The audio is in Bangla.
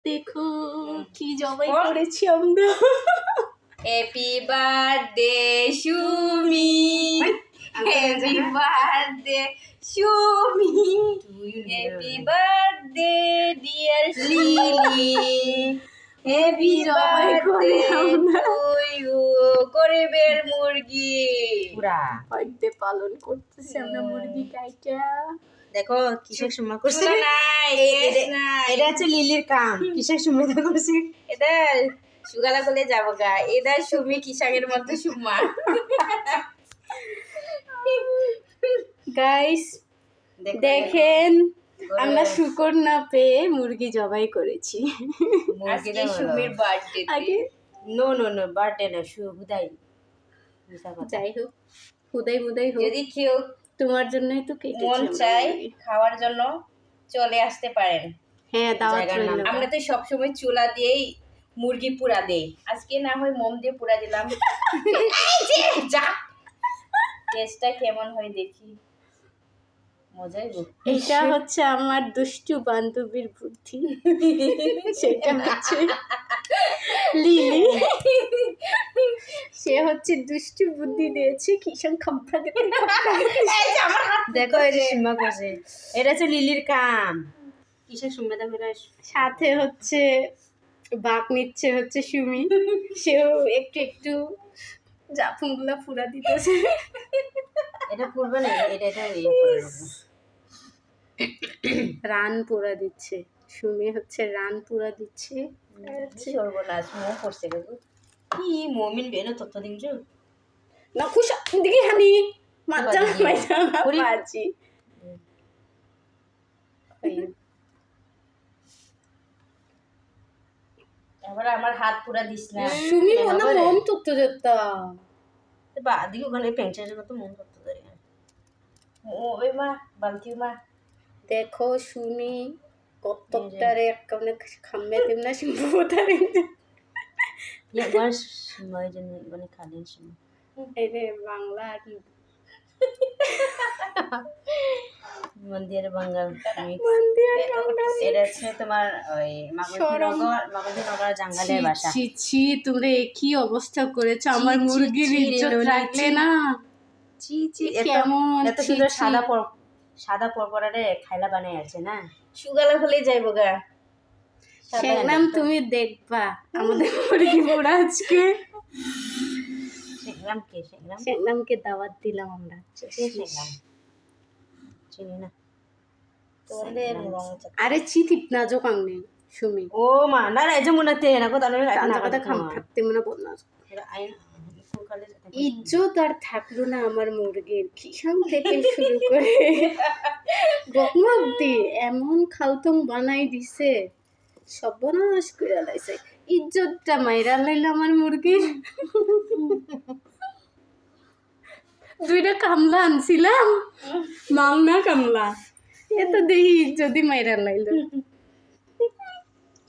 দেখো কি জবাই করেছি আমরা। Happy birthday Sumi, happy birthday Sumi, happy birthday dear Lily, happy birthday to you. গরিবের মুরগি পুরা বার্থডে পালন করতেছি আমরা মুরগি কাইটা। দেখো কিসের সময় করছে নাই, এটা হচ্ছে লিলির কাম। কিসের সময় করছে এটা সুগালা করলে যাবো গা। এটা সুমি কিসাকের মতো সুমা। গাইস দেখেন আমরা শুকর না পেয়ে মুরগি জবাই করেছি। আজকে সুমির বার্থডে। আগে নো নো নো বার্থডে না, হুদাই যাই হোক হুদাই মুদাই হোক, যদি কেউ তোমার জন্যই তো কেটেছি মন আমরা চাই মুরগি। খাওয়ার জন্য চলে আসতে পারেন। হ্যাঁ দাওয়াত জায়গার নাম। রইলো। আমরা তো সবসময় চুলা দিয়েই মুরগি পুরা দেই, আজকে না হয় মোম দিয়ে পুরা দিলাম। যা টেস্টটা কেমন হয় দেখি, মজাই গো। এটা হচ্ছে আমার দুষ্টু বান্ধবীর বুদ্ধি। সেটা হচ্ছে লিলি, সে হচ্ছে দুষ্টু বুদ্ধি দিয়েছে কিষান খাম্পা দিতে। দেখো এই যে সীমা করছে, এটা হচ্ছে লিলির কাম। কিসের সময় দাম এটা সাথে হচ্ছে বাক নিচ্ছে হচ্ছে সুমি, সেও একটু একটু জাফুনগুলা পুরা দিতেছে। এটা করবে না, এটা এটা ইয়ে করে নেবো। রান পুরা দিচ্ছে সুমি, হচ্ছে রান পুরা দিচ্ছে। সর্বনাশ মোম পড়ছে গো। কি মমিন বেনো তত দিন যে না খুশা দিকে হানি মাজ্জা বাজি। মাইজা পুরি। বাজি। এবার আমার হাত পুরা দিস না। সুমি মনে মন তো যেতা বা দিকে ওখানে পেঁচার কত মন করতে পারে। ওই মা বালতি মা দেখো সুমি কতটারে একটা খাম্বে দিম না সিংহতারে। ইয়ে বাস সময় জন্য মানে খালেন সময় এই রে বাংলা আর মন্দির বাঙ্গাল মন্দির এটা হচ্ছে তোমার ওই মাগধীনগর জাঙ্গালের বাসা। ছি ছি তোমরা একই অবস্থা করেছো, আমার ছি, মুরগির ছি, ইজ্জত রেনুলি, রাখলে ছি। না। জি জি কেমন এত ছি, সুন্দর ছি। সাদা পরপরারে খাইলা বানাই আছে না। সুগালা হলে যাইবো গা। শেখলাম তুমি দেখবা আমাদের মুরগি পোড়া আজকে। শিখলাম শেখলামকে দাওয়াত দিলাম আমরা। শিখলাম চিনি না। তোদের রং আরে চিঠিপ না জো কাংনে সুমি ও মা না না যে মনে তে না কো তাহলে তাজা কথা খাম থাকতে মনে বলনা। আইন ইজ্জত আর থাকলো না আমার মুরগির, কিষান থেকে শুরু করে বকমা অব্দি এমন খালতং বানাই দিছে, সর্বনাশ করে লাইছে। ইজ্জতটা মাইরা লাইল আমার মুরগির। দুইটা কামলা আনছিলাম, মাংনা কামলা, এ তো দেখি ইজ্জতই মাইরা লাইল।